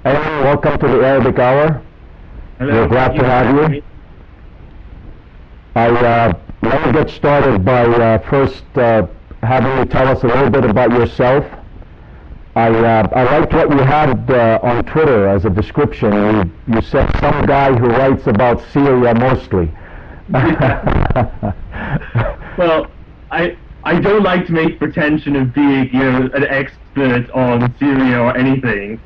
Aymenn, welcome to the Arabic Hour. Hello. We're glad to have you. Let me get started by first having you tell us a little bit about yourself. I liked what you had on Twitter as a description. You said some guy who writes about Syria mostly. Well, I don't like to make pretension of being, an expert on Syria or anything.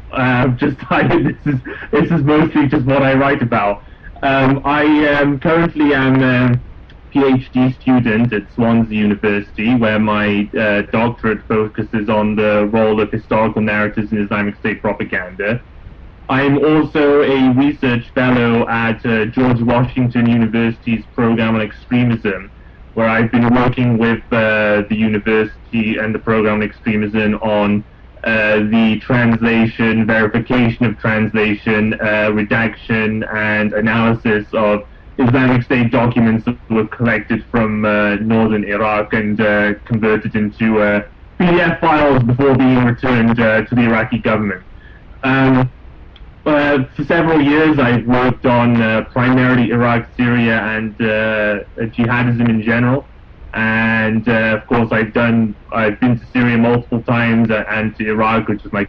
This is mostly just what I write about. I am currently a PhD student at Swansea University, where my doctorate focuses on the role of historical narratives in Islamic State propaganda. I'm also a research fellow at George Washington University's program on extremism, where I've been working with the university and the program on extremism on the translation, verification of translation, redaction, and analysis of Islamic State documents that were collected from northern Iraq and converted into PDF files before being returned to the Iraqi government. For several years, I've worked on primarily Iraq, Syria, and jihadism in general. And of course, I've been to Syria multiple times and to Iraq, which is my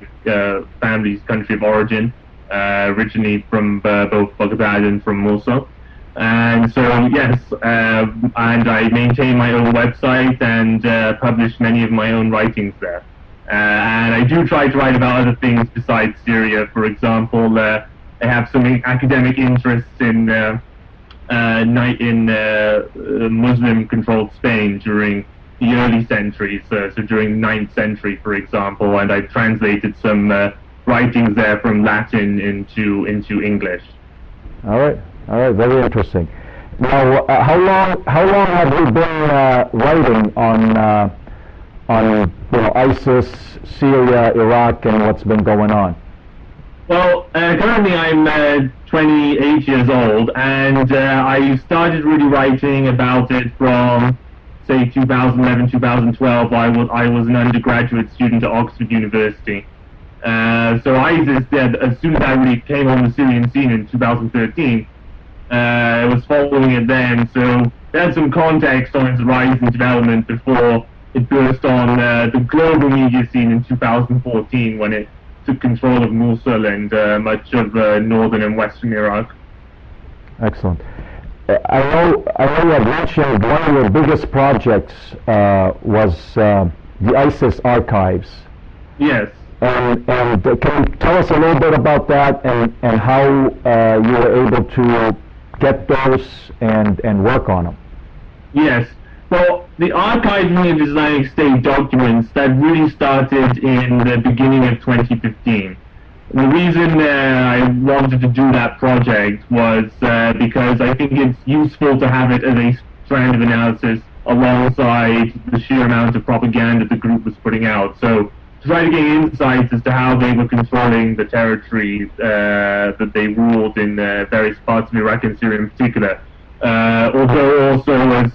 family's country of origin, originally from both Baghdad and from Mosul. And so, yes, and I maintain my own website and publish many of my own writings there. And I do try to write about other things besides Syria. For example, I have some academic interests in Muslim-controlled Spain during the early centuries, so during the 9th century, for example, and I've translated some writings there from Latin into English. All right, very interesting. Now, how long have you been writing on ISIS, Syria, Iraq, and what's been going on? Well, currently I'm 28 years old, and I started really writing about it from, say, 2011, 2012. I was an undergraduate student at Oxford University. So ISIS, as soon as I really came on the Syrian scene in 2013, I was following it then, so there's some context on its rise and development before it burst on the global media scene in 2014 when it took control of Mosul and much of northern and western Iraq. Excellent. I know you had mentioned one of your biggest projects was the ISIS archives. Yes. And can you tell us a little bit about that and how you were able to get those and work on them? Yes. Well, the archiving of Islamic State documents, that really started in the beginning of 2015. The reason I wanted to do that project was because I think it's useful to have it as a strand of analysis alongside the sheer amount of propaganda the group was putting out. So to try to gain insights as to how they were controlling the territory that they ruled in various parts of Iraq and Syria in particular. Although also as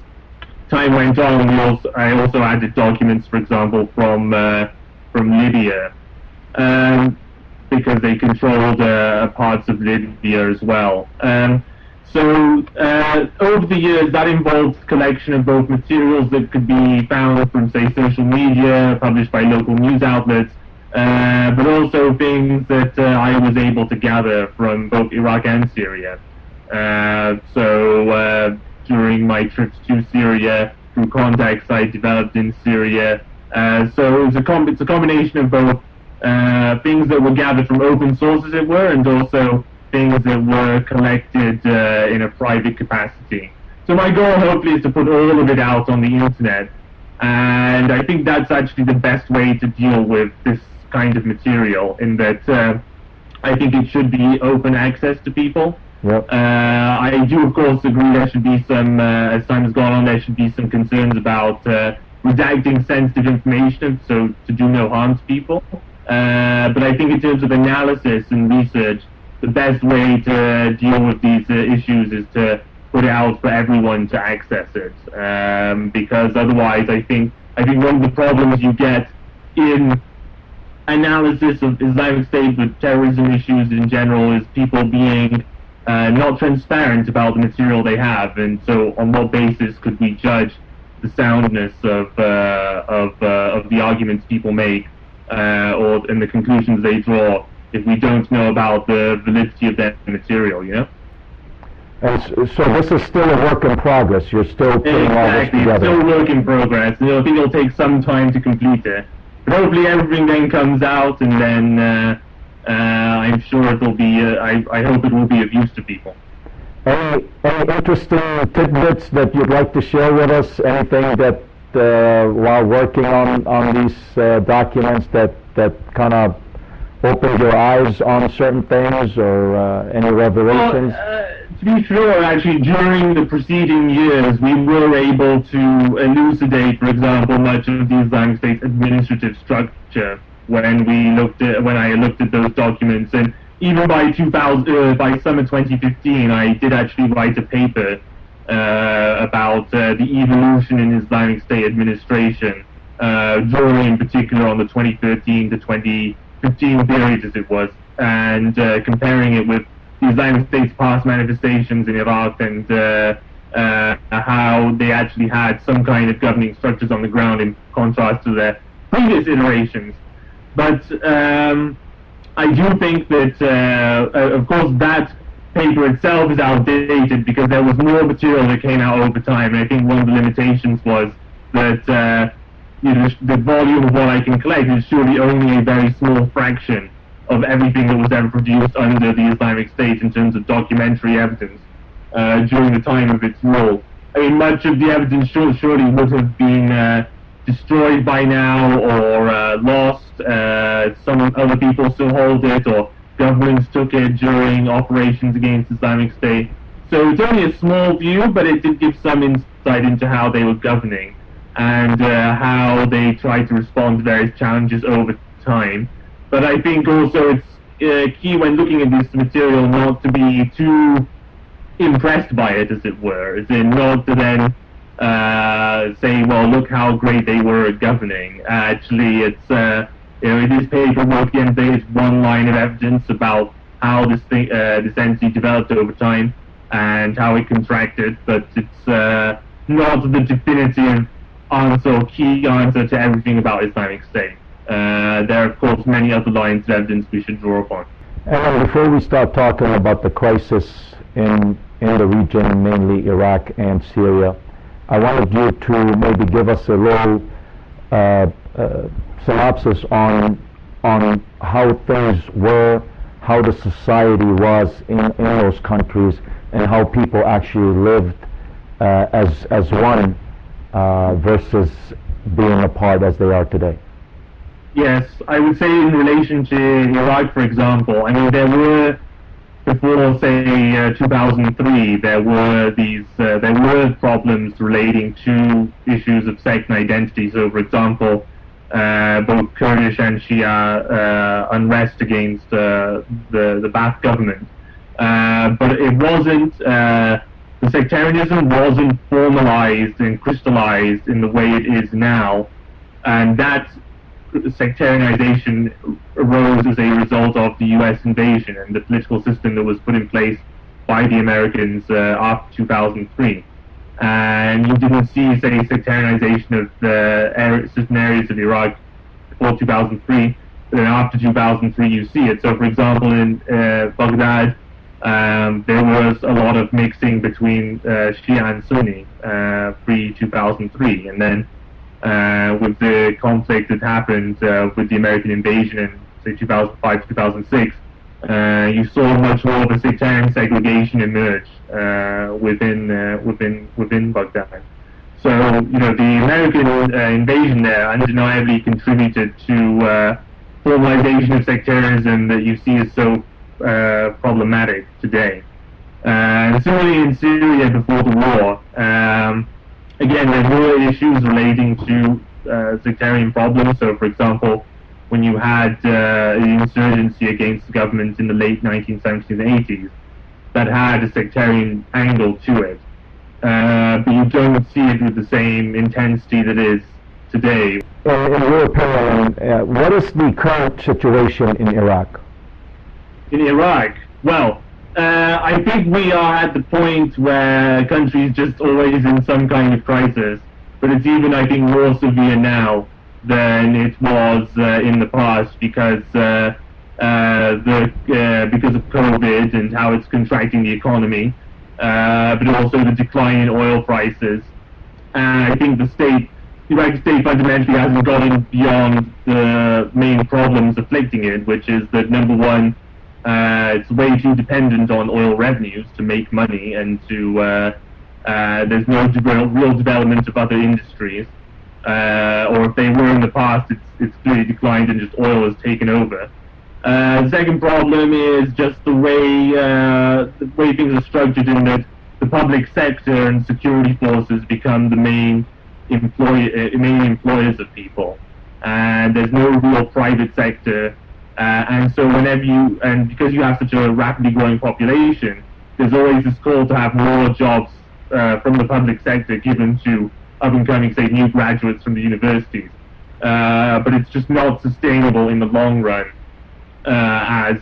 time went on, I also added documents, for example, from Libya, because they controlled parts of Libya as well. So over the years, that involved collection of both materials that could be found from, say, social media, published by local news outlets, but also things that I was able to gather from both Iraq and Syria. So during my trips to Syria, through contacts I developed in Syria, so it's a combination of both things that were gathered from open sources, as it were, and also things that were collected in a private capacity. So my goal, hopefully, is to put all of it out on the internet, and I think that's actually the best way to deal with this kind of material, in that I think it should be open access to people. Yep. I do, of course, agree there should be some, as time has gone on, there should be some concerns about redacting sensitive information, so to do no harm to people. But I think in terms of analysis and research, the best way to deal with these issues is to put it out for everyone to access it. Because otherwise, I think one of the problems you get in analysis of Islamic State with terrorism issues in general is people being not transparent about the material they have, and so on what basis could we judge the soundness of the arguments people make and the conclusions they draw if we don't know about the validity of that material, you know? And so this is still a work in progress. You're still putting all this Exactly, together. it's still a work in progress. I think it'll take some time to complete it. But hopefully everything then comes out, and then I'm sure it'll be, I hope it will be of use to people. Any interesting tidbits that you'd like to share with us? Anything that, while working on these documents, that kind of opened your eyes on certain things, or any revelations? Well, to be sure, actually, during the preceding years, we were able to elucidate, for example, much of the Islamic State's administrative structure when I looked at those documents. And even by summer 2015, I did actually write a paper about the evolution in Islamic State administration, drawing in particular on the 2013 to 2015 period, as it was, and comparing it with the Islamic State's past manifestations in Iraq, and how they actually had some kind of governing structures on the ground in contrast to their previous iterations. But I do think that, of course, that paper itself is outdated because there was more material that came out over time, and I think one of the limitations was that the volume of what I can collect is surely only a very small fraction of everything that was ever produced under the Islamic State in terms of documentary evidence during the time of its rule. I mean, much of the evidence surely would have been destroyed by now, or lost. Some other people still hold it, or governments took it during operations against Islamic State. So it's only a small view, but it did give some insight into how they were governing, and how they tried to respond to various challenges over time. But I think also it's key when looking at this material not to be too impressed by it, as it were, as in not to then say, well, look how great they were at governing. Actually, it's in this paper, at the end of the day, it's one line of evidence about how this entity developed over time and how it contracted, but it's not the definitive answer or key answer to everything about Islamic State. There are, of course, many other lines of evidence we should draw upon. And before we start talking about the crisis in the region, mainly Iraq and Syria, I wanted you to maybe give us a little synopsis on how things were, how the society was in those countries, and how people actually lived as one versus being apart as they are today. Yes, I would say in relation to Iraq, for example, I mean, there were, before, say, 2003, there were problems relating to issues of sect and identity. So, for example, both Kurdish and Shia unrest against the Ba'ath government. But it wasn't, the sectarianism wasn't formalized and crystallized in the way it is now, and that sectarianization arose as a result of the US invasion and the political system that was put in place by the Americans after 2003. And you didn't see, say, sectarianization of certain areas of Iraq before 2003, but then after 2003 you see it. So, for example, in Baghdad, there was a lot of mixing between Shia and Sunni pre-2003, and then with the conflict that happened with the American invasion in, say, 2005 to 2006, you saw much more of a sectarian segregation emerge within Baghdad. So, the American invasion there undeniably contributed to formalization of sectarianism that you see as so problematic today. Similarly in Syria before the war, again, there were issues relating to sectarian problems. So, for example, when you had the insurgency against the government in the late 1970s and 80s, that had a sectarian angle to it. But you don't see it with the same intensity that is today. In your opinion, what is the current situation in Iraq? In Iraq, well, I think we are at the point where the country is just always in some kind of crisis, but it's even, I think, more severe now than it was in the past because because of COVID and how it's contracting the economy, but also the decline in oil prices. And I think the Iraqi state fundamentally hasn't gotten beyond the main problems afflicting it, which is that number one, it's way too dependent on oil revenues to make money, and there's no real development of other industries. Or if they were in the past, it's clearly declined and just oil has taken over. The second problem is just the way things are structured, in that the public sector and security forces become the main employers of people, and there's no real private sector. And so because you have such a rapidly growing population, there's always this call to have more jobs from the public sector given to up-and-coming, say, new graduates from the universities. But it's just not sustainable in the long run, and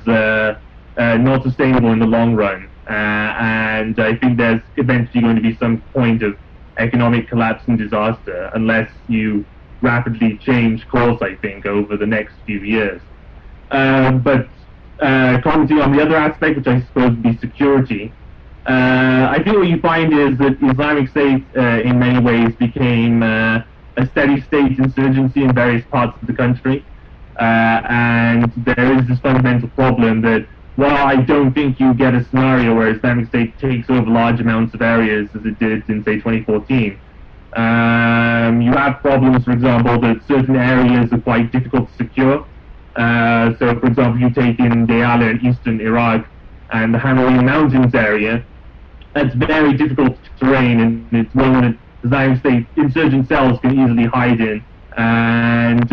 I think there's eventually going to be some point of economic collapse and disaster unless you rapidly change course, I think, over the next few years. But commenting on the other aspect, which I suppose would be security, I think what you find is that Islamic State in many ways became a steady state insurgency in various parts of the country, and there is this fundamental problem that while I don't think you get a scenario where Islamic State takes over large amounts of areas as it did in, say, 2014, you have problems, for example, that certain areas are quite difficult to secure. So, for example, you take in Diyala in eastern Iraq and the Hamarin Mountains area, that's very difficult terrain, and it's one that Islamic State insurgent cells can easily hide in. And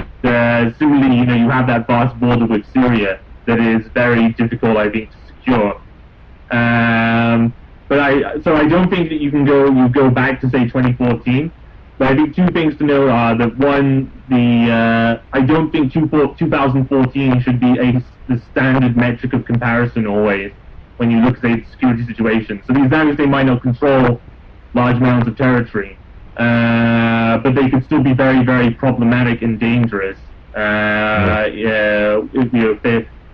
similarly, you have that vast border with Syria that is very difficult, I think, to secure. So I don't think that you go back to, say, 2014. But I think two things to know are that one, I don't think 2014 should be the standard metric of comparison always when you look at, say, the security situation. So the Islamic State might not control large amounts of territory, but they could still be very, very problematic and dangerous.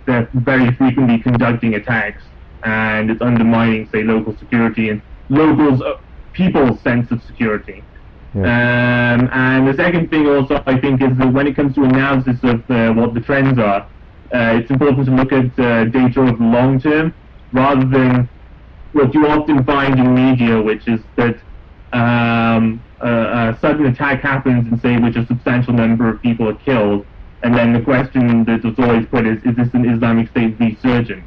They're very frequently conducting attacks, and it's undermining, say, local security and people's sense of security. Yeah. And the second thing also, I think, is that when it comes to analysis of what the trends are, it's important to look at data over the long term, rather than what you often find in media, which is that a sudden attack happens and, say, which a substantial number of people are killed, and then the question that was always put is this an Islamic State resurgence?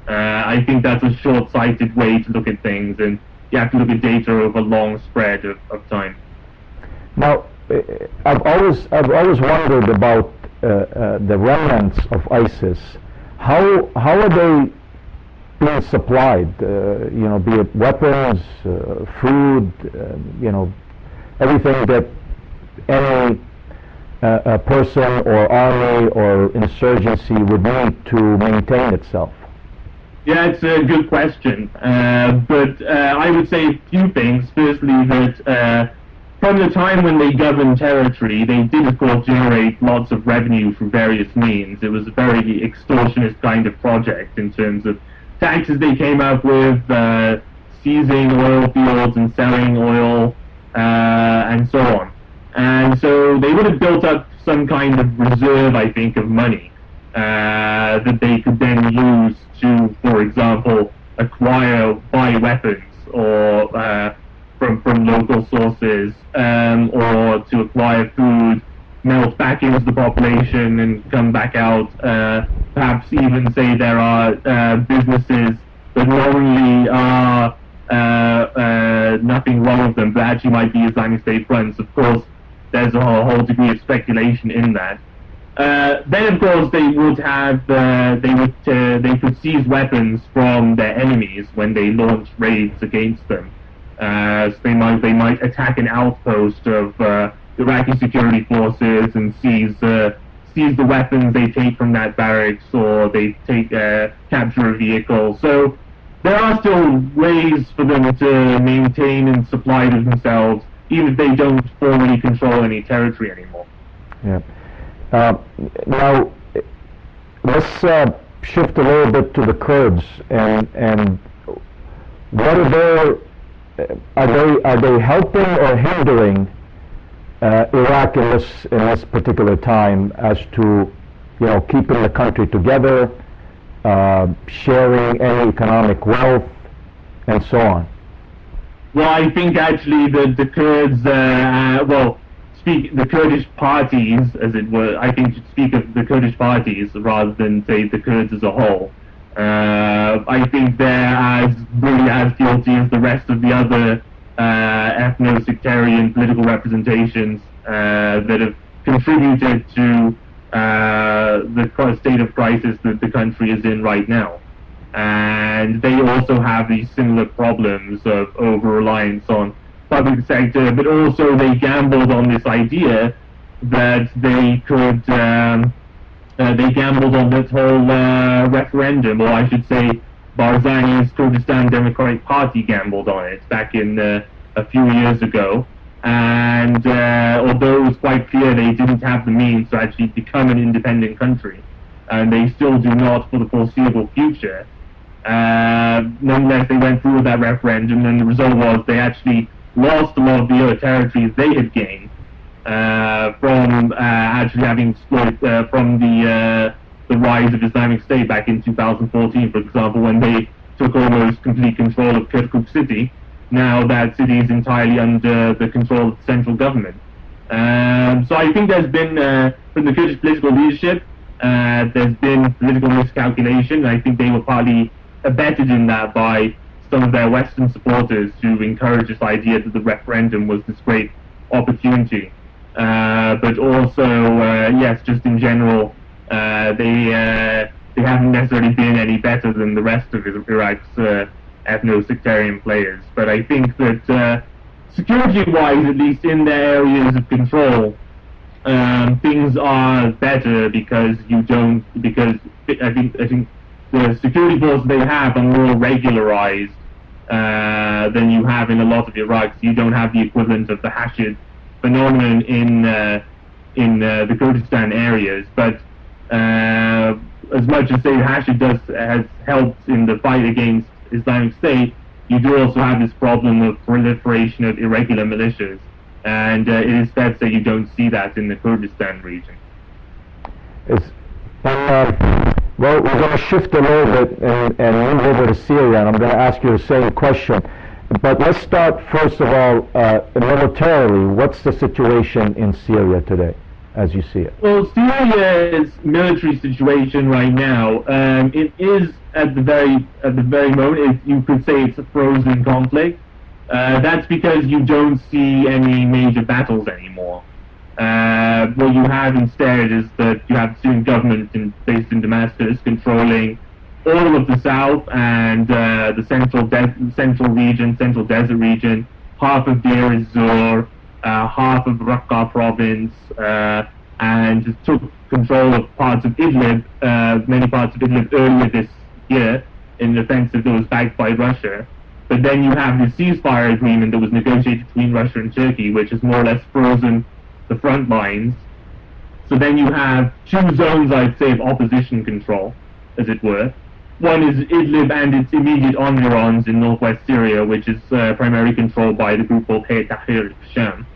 I think that's a short-sighted way to look at things, and you have to look at data over a long spread of time. Now, I've always wondered about the remnants of ISIS. How are they being supplied? Be it weapons, food, everything that any person or army or insurgency would need to maintain itself. Yeah, it's a good question. But I would say a few things. Firstly, that from the time when they governed territory, they did, of course, generate lots of revenue through various means. It was a very extortionist kind of project in terms of taxes they came up with, seizing oil fields and selling oil, and so on. And so they would have built up some kind of reserve, I think, of money that they could then use to, for example, buy weapons or from local sources, or to acquire food, melt back into the population and come back out. Perhaps even say there are businesses that not only are nothing wrong with them, but actually might be Islamic State fronts. Of course, there's a whole degree of speculation in that. Then, of course, they would have they could seize weapons from their enemies when they launch raids against them. So they might attack an outpost of Iraqi security forces and seize the weapons they take from that barracks, or they take capture a vehicle. So there are still ways for them to maintain and supply to themselves, even if they don't formally control any territory anymore. Yeah. Now, let's shift a little bit to the Kurds, and what are they helping or hindering Iraq in this particular time as to, keeping the country together, sharing any economic wealth, and so on? Well, I think actually the Kurds, the Kurdish parties, as it were, I think should speak of the Kurdish parties rather than say the Kurds as a whole. I think they're really as guilty as the rest of the other ethno-sectarian political representations that have contributed to the state of crisis that the country is in right now. And they also have these similar problems of over-reliance on public sector, but also they gambled on this idea that they could, they gambled on this whole referendum, or I should say Barzani's Kurdistan Democratic Party gambled on it back in a few years ago. And although it was quite clear they didn't have the means to actually become an independent country, and they still do not for the foreseeable future, nonetheless they went through with that referendum, and the result was they actually lost a lot of the other territories they had gained from actually having exploited from the rise of Islamic State back in 2014, for example, when they took almost complete control of Kirkuk city. Now that city is entirely under the control of the central government. So I think there's been, from the Kurdish political leadership, there's been political miscalculation. I think they were partly abetted in that by some of their Western supporters who encouraged this idea that the referendum was this great opportunity. But also, yes, just in general, they haven't necessarily been any better than the rest of Iraq's ethno-sectarian players. But I think that security-wise, at least in their areas of control, things are better because I think the security forces they have are more regularized than you have in a lot of Iraq. So you don't have the equivalent of the Hashid phenomenon in the Kurdistan areas. But as much as say Hashid has helped in the fight against Islamic State, you do also have this problem of proliferation of irregular militias, and it is fair to say you don't see that in the Kurdistan region. Well, we're going to shift a little bit and move over to Syria, and I'm going to ask you the same question. But let's start, first of all, militarily. What's the situation in Syria today, as you see it? Well, Syria's military situation right now, it is at the very moment, you could say it's a frozen conflict. That's because you don't see any major battles anymore. What you have instead is that you have the Syrian government based in Damascus controlling all of the south and the central desert region, half of Deir ez-Zor, half of Raqqa province, and took control of parts of Idlib, many parts of Idlib earlier this year in an offensive that was backed by Russia. But then you have the ceasefire agreement that was negotiated between Russia and Turkey, which has more or less frozen the front lines. So then you have two zones, I'd say, of opposition control, as it were. One is Idlib and its immediate environs in northwest Syria, which is primarily controlled by the group called Hayat Tahrir al-Sham,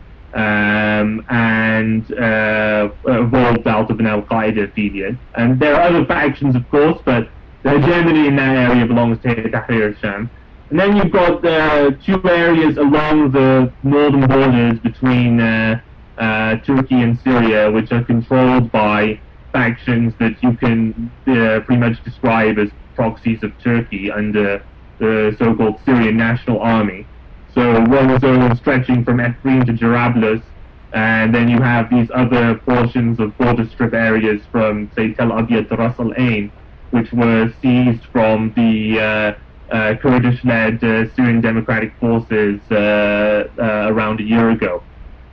and evolved out of an Al-Qaeda affiliate. And there are other factions, of course, but the hegemony in that area belongs to Hayat Tahrir al-Sham. And then you've got two areas along the northern borders between Turkey and Syria, which are controlled by factions that you can pretty much describe as proxies of Turkey under the so-called Syrian National Army. So one zone stretching from Afrin to Jarablus, and then you have these other portions of border strip areas from, say, Tel Abyad to Ras Al Ain, which were seized from the Kurdish-led Syrian Democratic Forces around a year ago.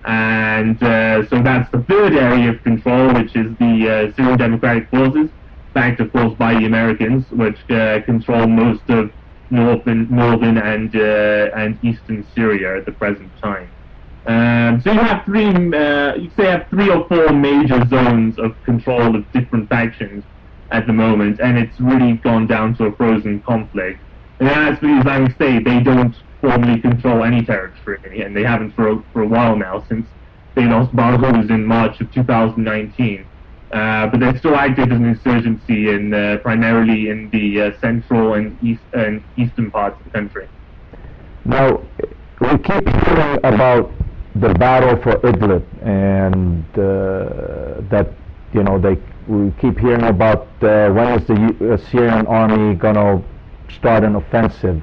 And so that's the third area of control, which is the Syrian Democratic Forces, backed, of course, by the Americans, which control most of northern and eastern Syria at the present time. So you have three or four major zones of control of different factions at the moment, and it's really gone down to a frozen conflict. And as for the Islamic State, they don't formally control any territory, and they haven't for a while now, since they lost Baghouz in March of 2019. But they're still active as an insurgency, primarily in the central and eastern parts of the country. Now, we keep hearing about the battle for Idlib, and that, you know, we keep hearing about when is the Syrian army going to start an offensive.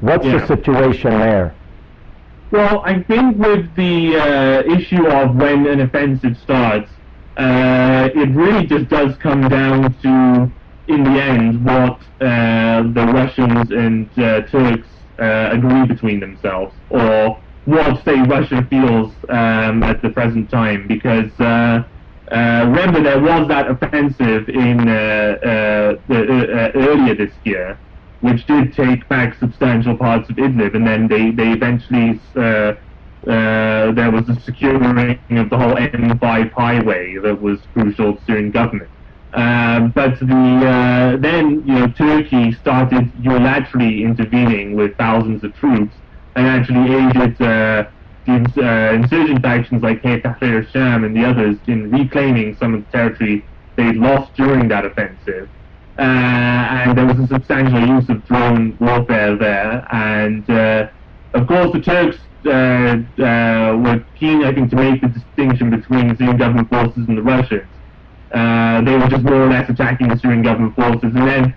What's the situation there? Well, I think with the issue of when an offensive starts, it really just does come down to, in the end, what the Russians and Turks agree between themselves, or what, say, Russia feels at the present time, because remember, there was that offensive in earlier this year, which did take back substantial parts of Idlib, and then they eventually, there was the securing of the whole M5 highway that was crucial to the Syrian government. But then, you know, Turkey started unilaterally intervening with thousands of troops, and actually aided the insurgent factions like Hayat Tahrir al-Sham and the others in reclaiming some of the territory they'd lost during that offensive. And there was a substantial use of drone warfare there, and of course the Turks were keen, I think, to make the distinction between the Syrian government forces and the Russians. They were just more or less attacking the Syrian government forces, and then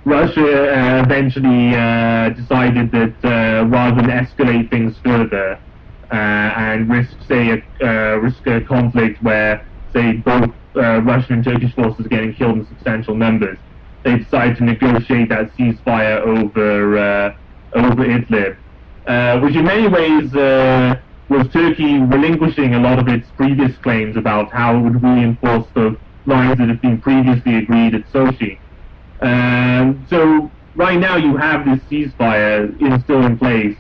Russia eventually decided that rather than escalate things further and risk a conflict where, say, both Russian and Turkish forces are getting killed in substantial numbers, they decided to negotiate that ceasefire over Idlib, which in many ways was Turkey relinquishing a lot of its previous claims about how it would reinforce the lines that had been previously agreed at Sochi. So right now you have this ceasefire still in place,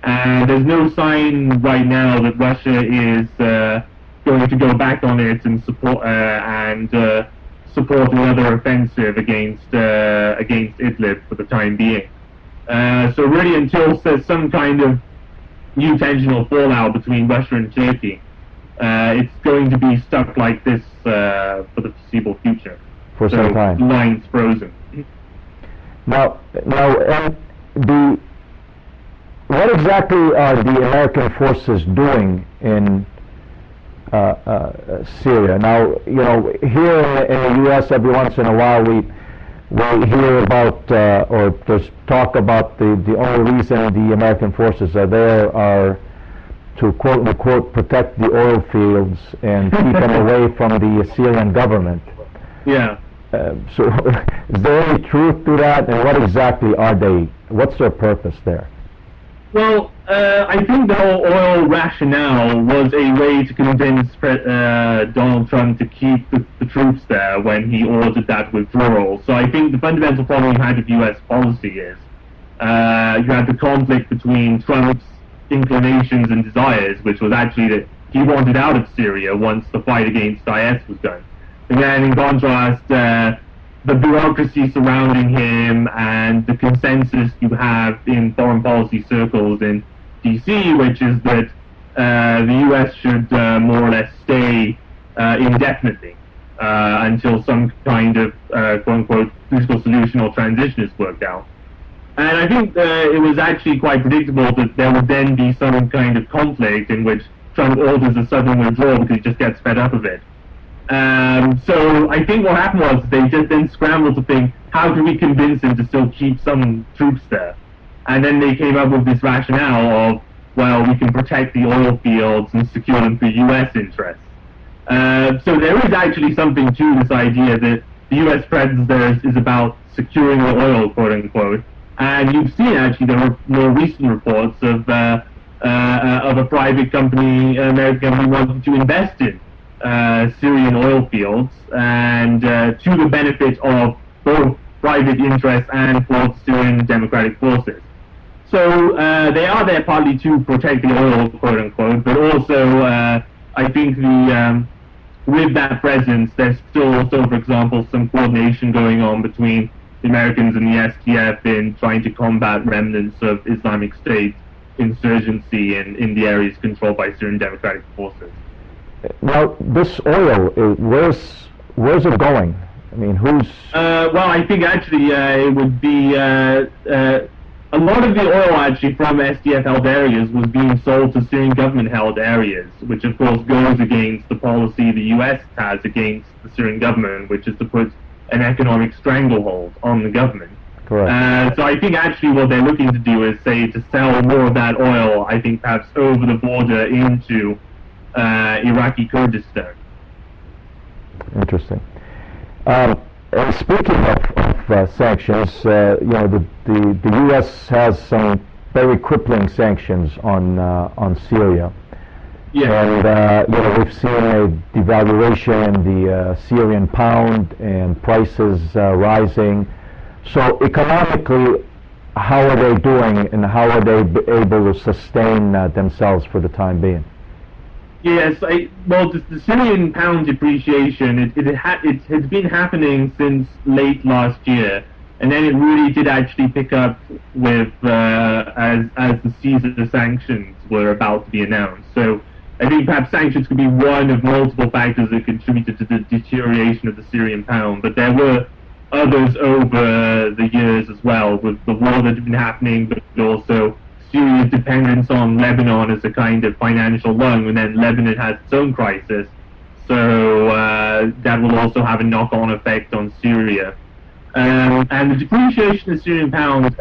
and there's no sign right now that Russia is going to go back on it and support another offensive against Idlib for the time being. So really, until there's some kind of new tension or fallout between Russia and Turkey, it's going to be stuck like this for the foreseeable future. For some time. Lines frozen. Now, what exactly are the American forces doing in Syria? Now, you know, here in the U.S., every once in a while we hear about, or there's talk about the only reason the American forces are there are to quote unquote protect the oil fields and keep them away from the Syrian government. Yeah. So is there any truth to that, and what exactly are they? What's their purpose there? Well, I think the whole oil rationale was a way to convince Donald Trump to keep the troops there when he ordered that withdrawal. So I think the fundamental problem you had with U.S. policy is you had the conflict between Trump's inclinations and desires, which was actually that he wanted out of Syria once the fight against IS was done. And then in contrast, the bureaucracy surrounding him and the consensus you have in foreign policy circles in DC, which is that the U.S. should more or less stay indefinitely until some kind of quote-unquote political solution or transition is worked out. And I think it was actually quite predictable that there would then be some kind of conflict in which Trump orders a sudden withdrawal because he just gets fed up of it. So I think what happened was they just then scrambled to think, how can we convince him to still keep some troops there? And then they came up with this rationale of, well, we can protect the oil fields and secure them for U.S. interests. So there is actually something to this idea that the U.S. presence there is about securing the oil, quote unquote. And you've seen actually there are more recent reports of of a private company, an American company, wanted to invest in Syrian oil fields, and to the benefit of both private interests and for Syrian democratic forces. So they are there partly to protect the oil, quote unquote, but also I think with that presence, there's still also, for example, some coordination going on between the Americans and the SDF in trying to combat remnants of Islamic State insurgency in the areas controlled by Syrian democratic forces. Now, this oil, where's it going? I mean, who's... well, I think actually it would be... a lot of the oil actually from SDF-held areas was being sold to Syrian government-held areas, which of course goes against the policy the US has against the Syrian government, which is to put an economic stranglehold on the government. Correct. So I think actually what they're looking to do is, say, to sell more of that oil, I think perhaps over the border into Iraqi Kurdistan. Interesting. And speaking of sanctions, you know, the U.S. has some very crippling sanctions on Syria. Yeah. And you know, we've seen a devaluation in the Syrian pound and prices rising. So economically, how are they doing, and how are they able to sustain themselves for the time being? Yes, well, the Syrian pound depreciation, it has been happening since late last year, and then it really did actually pick up with as the Caesar sanctions were about to be announced. So I think perhaps sanctions could be one of multiple factors that contributed to the deterioration of the Syrian pound, but there were others over the years as well, with the war that had been happening, but also Syria's dependence on Lebanon as a kind of financial lung, and then Lebanon has its own crisis. So that will also have a knock-on effect on Syria. And the depreciation of the Syrian pound,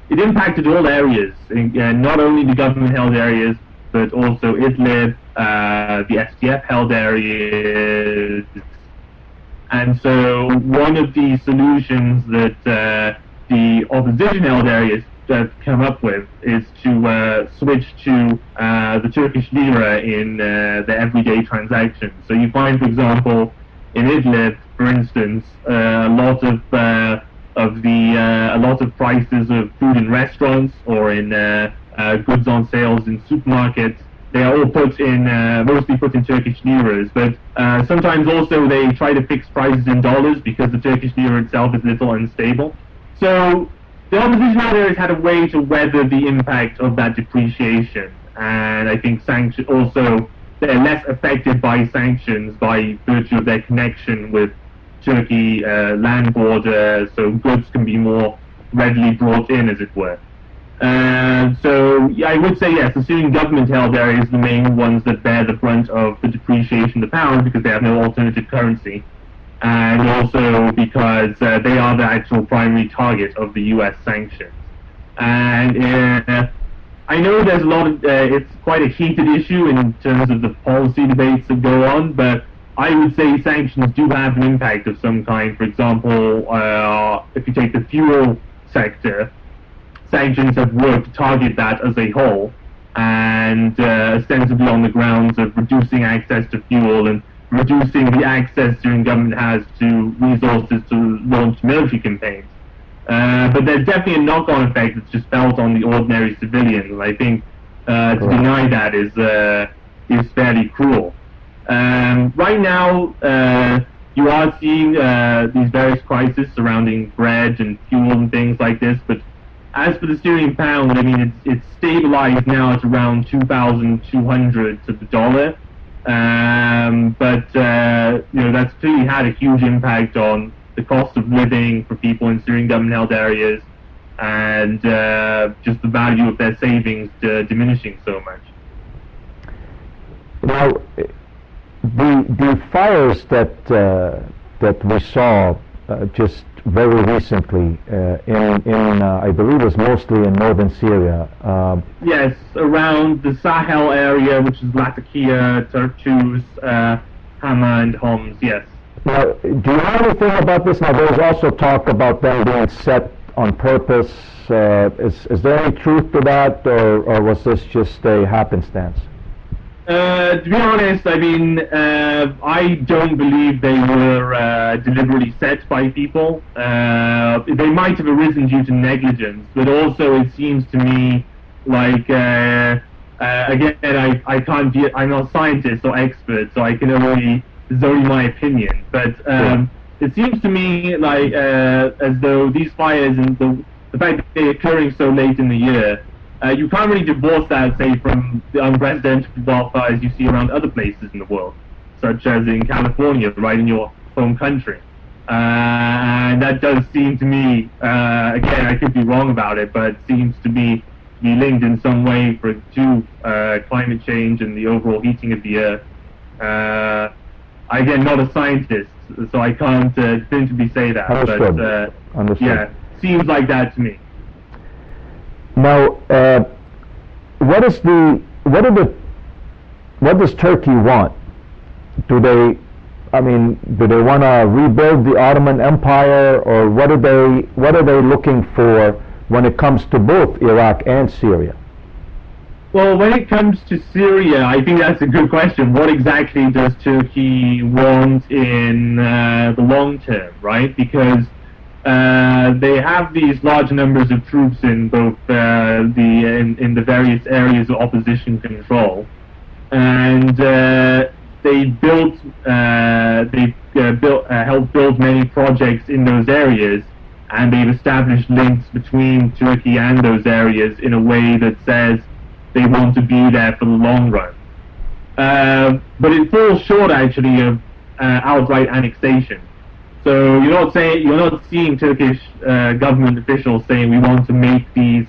it impacted all areas, not only the government-held areas, but also Idlib, the SDF-held areas. And so one of the solutions that the opposition-held areas have come up with is to switch to the Turkish lira in the everyday transactions. So you find, for example, in Idlib, for instance, a lot of prices of food in restaurants or in goods on sales in supermarkets, they are all put in, mostly put in Turkish liras, but sometimes also they try to fix prices in dollars because the Turkish lira itself is a little unstable. So the opposition areas had a way to weather the impact of that depreciation, and I think sanctions also, they're less affected by sanctions by virtue of their connection with Turkey land border, so goods can be more readily brought in, as it were. So yeah, I would say yes, the Syrian government-held areas are the main ones that bear the brunt of the depreciation of the pound because they have no alternative currency, and also because they are the actual primary target of the US sanctions. And I know there's a lot of, it's quite a heated issue in terms of the policy debates that go on, but I would say sanctions do have an impact of some kind. For example, if you take the fuel sector, sanctions have worked to target that as a whole, and ostensibly on the grounds of reducing access to fuel and reducing the access Syrian government has to resources to launch military campaigns. But there's definitely a knock-on effect that's just felt on the ordinary civilian, and I think to deny that is fairly cruel. Right now, you are seeing these various crises surrounding bread and fuel and things like this, but as for the Syrian pound, I mean, it's stabilized now at around 2,200 to the dollar. But you know, that's clearly had a huge impact on the cost of living for people in Syrian government-held areas, and just the value of their savings diminishing so much. Now, the fires that we saw just very recently in I believe it was mostly in northern Syria. Yes, around the Sahel area, which is Latakia, Tartus, Hama, and Homs. Yes. Now, do you know anything about this? Now, there's also talk about them being set on purpose? Is there any truth to that, or was this just a happenstance? To be honest, I mean, I don't believe they were deliberately set by people. They might have arisen due to negligence, but also it seems to me like, again, I can't be, I'm not a scientist or expert, so I can only, this is only my opinion, but it seems to me like as though these fires and the fact that they're occurring so late in the year, you can't really divorce that, say, from the unprecedented wildfires you see around other places in the world, such as in California, right in your home country. And that does seem to me, again, I could be wrong about it, but seems to be linked in some way to climate change and the overall heating of the earth. Again, not a scientist, so I can't definitively say that. Understood. But Understood. yeah, seems like that to me. Now, what does Turkey want? Do they want to rebuild the Ottoman Empire, or what are they looking for when it comes to both Iraq and Syria? Well, when it comes to Syria, I think that's a good question. What exactly does Turkey want in the long term, right? Because they have these large numbers of troops in both in the various areas of opposition control, and they helped build many projects in those areas, and they've established links between Turkey and those areas in a way that says they want to be there for the long run. But it falls short actually of outright annexation. So you're not seeing Turkish government officials saying we want to make these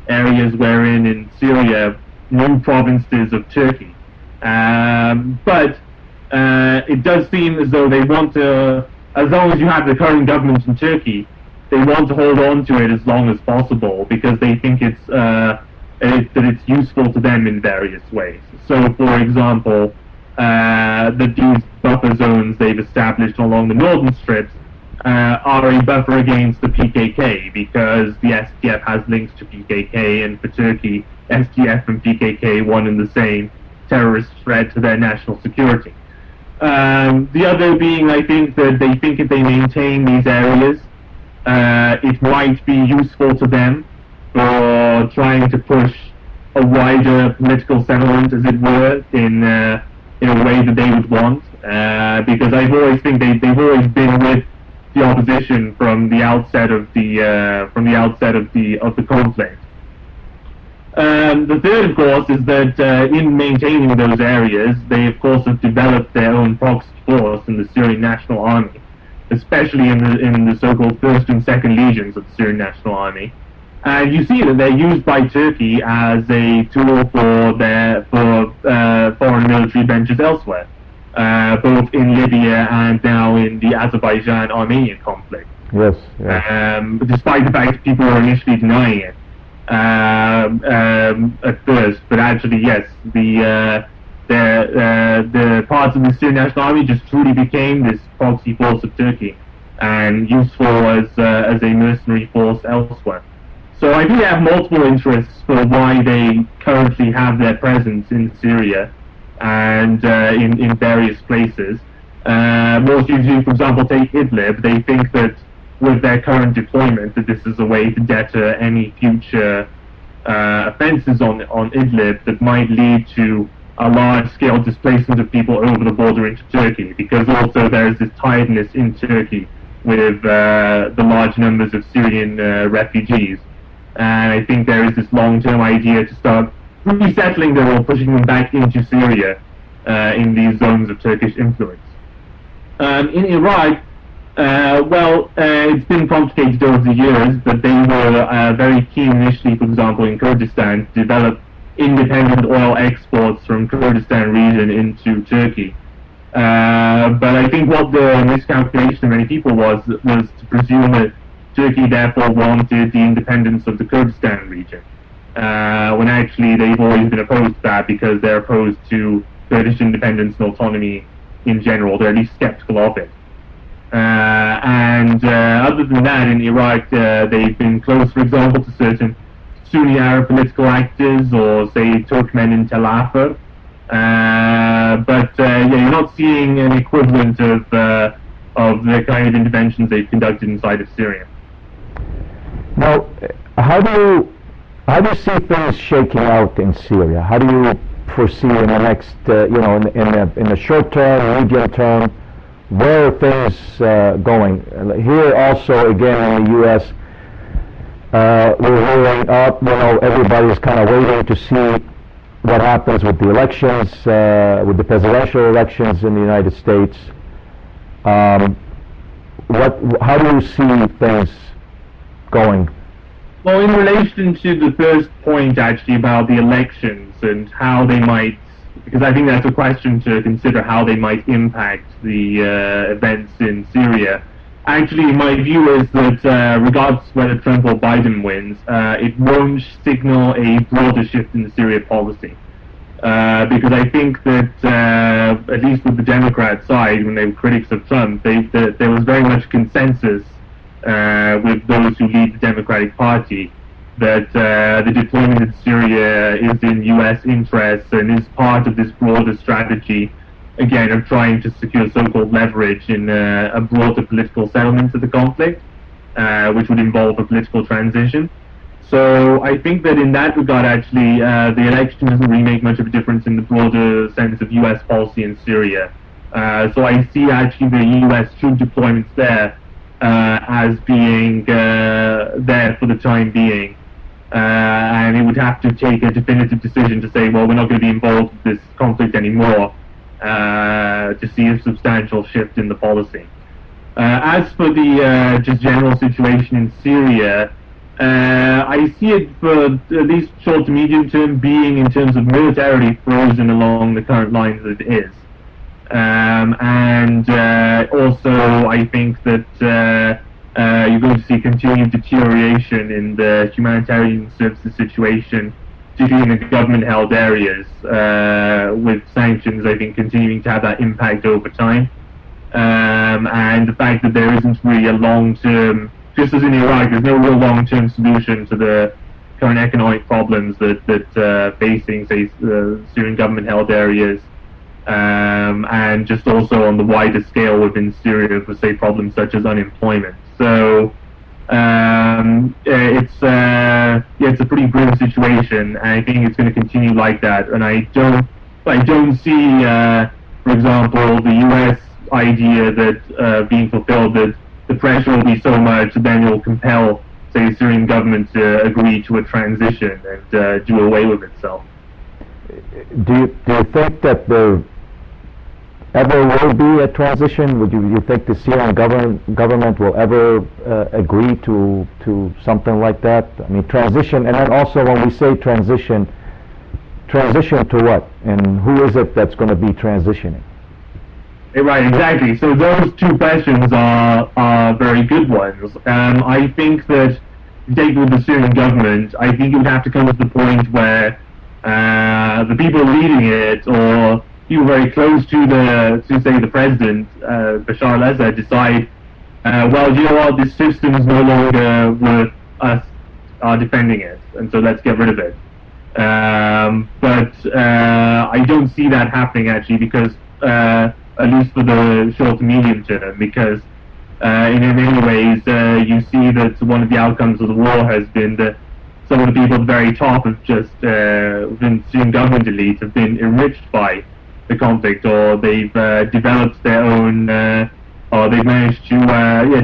areas wherein in Syria new provinces of Turkey. But it does seem as though they want to, as long as you have the current government in Turkey, they want to hold on to it as long as possible because they think that it's useful to them in various ways. So, for example, that these buffer zones they've established along the northern strips are a buffer against the PKK, because the SDF has links to PKK, and for Turkey, SDF and PKK one and the same terrorist threat to their national security. The other being, I think, that they think if they maintain these areas, it might be useful to them for trying to push a wider political settlement, as it were, in a way that they would want, because I've always think they've always been with the opposition from the outset of the conflict. The third, of course, is that in maintaining those areas, they of course have developed their own proxy force in the Syrian National Army, especially in the so-called first and second legions of the Syrian National Army. And you see that they're used by Turkey as a tool for their foreign military ventures elsewhere, both in Libya and now in the Azerbaijan-Armenian conflict. Yes. Despite the fact that people were initially denying it at first, but actually, yes, the parts of the Syrian National Army just truly became this proxy force of Turkey and useful as a mercenary force elsewhere. So I think they have multiple interests for why they currently have their presence in Syria and in various places. Most usually, for example, take Idlib. They think that with their current deployment, that this is a way to deter any future offences on Idlib that might lead to a large-scale displacement of people over the border into Turkey, because also there is this tiredness in Turkey with the large numbers of Syrian refugees. And I think there is this long-term idea to start resettling them or pushing them back into Syria in these zones of Turkish influence. In Iraq, it's been complicated over the years, but they were very keen initially, for example, in Kurdistan, to develop independent oil exports from Kurdistan region into Turkey. But I think what the miscalculation of many people was to presume that Turkey therefore wanted the independence of the Kurdistan region, when actually they've always been opposed to that because they're opposed to Kurdish independence and autonomy in general. They're at least skeptical of it. And other than that, in Iraq, they've been close, for example, to certain Sunni Arab political actors, or say Turkmen in Tel Afar. But you're not seeing an equivalent of the kind of interventions they've conducted inside of Syria. Now, how do you see things shaking out in Syria? How do you foresee in the next, in the short term, medium term, where are things going? Here also, again, in the U.S., we're hearing up, everybody's kind of waiting to see what happens with the elections, with the presidential elections in the United States. How do you see things going? Well, in relation to the first point, actually, about the elections and how they might, because I think that's a question to consider, how they might impact the events in Syria. Actually, my view is that regardless of whether Trump or Biden wins, it won't signal a broader shift in the Syria policy. Because I think that, at least with the Democrat side, when they were critics of Trump, there was very much consensus with those who lead the Democratic Party that the deployment in Syria is in U.S. interests and is part of this broader strategy, again, of trying to secure so-called leverage in a broader political settlement of the conflict, which would involve a political transition. So I think that in that regard, actually, the election doesn't really make much of a difference in the broader sense of U.S. policy in Syria. So I see actually the U.S. troop deployments there as being there for the time being. And it would have to take a definitive decision to say, well, we're not going to be involved with this conflict anymore, to see a substantial shift in the policy. As for the just general situation in Syria, I see it for at least short to medium term being, in terms of militarily, frozen along the current lines that it is. And also I think that you're going to see continued deterioration in the humanitarian services situation, particularly in the government-held areas, with sanctions, I think, continuing to have that impact over time. And the fact that there isn't really a long-term, just as in Iraq, there's no real long-term solution to the current economic problems that facing, say, Syrian government-held areas, and just also on the wider scale within Syria for, say, problems such as unemployment. So it's a pretty grim situation, and I think it's going to continue like that. And I don't see, for example, the U.S. idea that being fulfilled, that the pressure will be so much that then it will compel, say, the Syrian government to agree to a transition and do away with itself. Do you think that there ever will be a transition? Would you think the Syrian government will ever agree to something like that? I mean, transition, and then also when we say transition to what? And who is it that's going to be transitioning? Right, exactly. So those two questions are very good ones. I think that, take with the Syrian government, I think it would have to come to the point where the people leading it, or people very close to say the president, Bashar al-Assad, decide, well, you know what, this system is no longer worth us defending it, and so let's get rid of it. But I don't see that happening, actually, because at least for the short to medium term, because in many ways you see that one of the outcomes of the war has been that some of the people at the very top of just within Syrian government elite have been enriched by the conflict, or they've developed their own, or they've managed to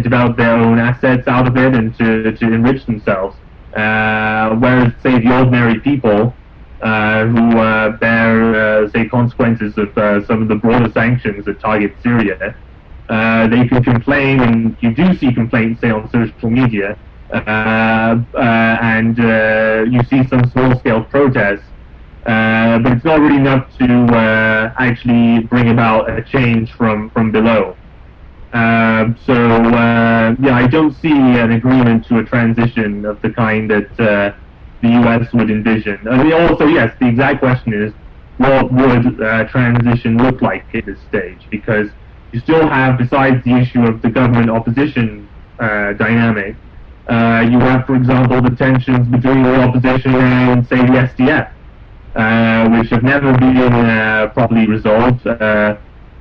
develop their own assets out of it and to enrich themselves. Whereas, say, the ordinary people who bear, say, consequences of some of the broader sanctions that target Syria, they can complain, and you do see complaints, say, on social media, and you see some small-scale protests, but it's not really enough to actually bring about a change from below. I don't see an agreement to a transition of the kind that the U.S. would envision. I mean, also, yes, the exact question is, what would transition look like at this stage? Because you still have, besides the issue of the government opposition dynamic. You have, for example, the tensions between the opposition and, say, the SDF, which have never been properly resolved.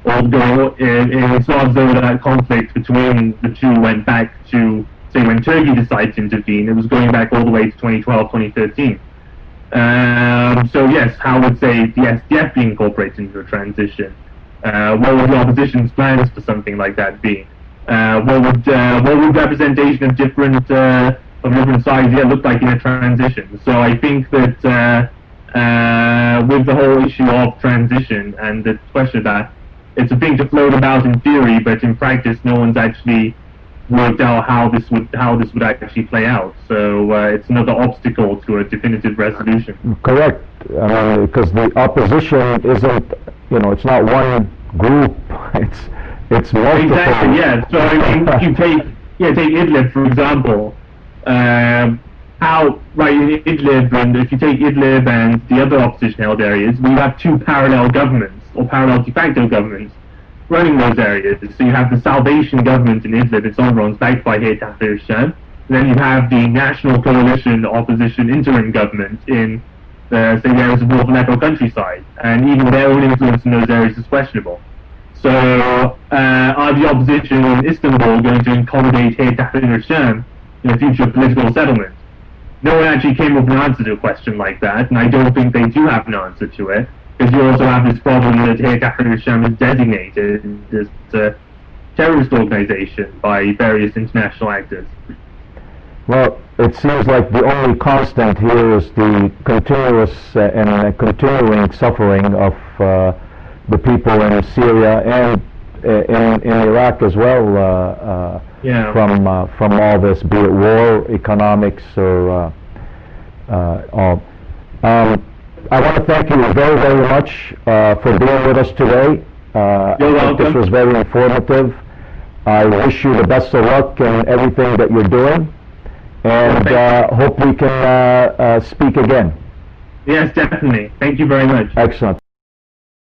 Although it's not as though that conflict between the two went back to, say, when Turkey decided to intervene. It was going back all the way to 2012, 2013. So yes, how would, say, the SDF be incorporated into a transition? What would the opposition's plans for something like that be? What would representation of different sides look like in a transition? So I think that with the whole issue of transition and the question of that, it's a thing to float about in theory, but in practice, no one's actually worked out how this would actually play out. So it's another obstacle to a definitive resolution. Correct, because the opposition isn't, it's not one group. It's multiple. Exactly. Yeah. So I mean, if you take Idlib for example. In Idlib, and if you take Idlib and the other opposition-held areas, we have two parallel governments, or parallel de facto governments, running those areas. So you have the Salvation government in Idlib, its own runs, backed by Hayat Tahrir al-Sham. Then you have the National Coalition Opposition Interim government in, say, the areas of North Aleppo countryside, and even their own influence in those areas is questionable. So, are the opposition in Istanbul going to accommodate Hayat Tahrir al-Sham in a future political settlement? No one actually came up with an answer to a question like that, and I don't think they do have an answer to it, because you also have this problem that Hayat Tahrir al-Sham is designated as a terrorist organization by various international actors. Well, it seems like the only constant here is the continuous and continuing suffering of the people in Syria and in Iraq as well, from all this, be it war, economics, or all. I want to thank you very, very much for being with us today. You're welcome. This was very informative. I wish you the best of luck in everything that you're doing, and hope we can speak again. Yes, definitely. Thank you very much. Excellent.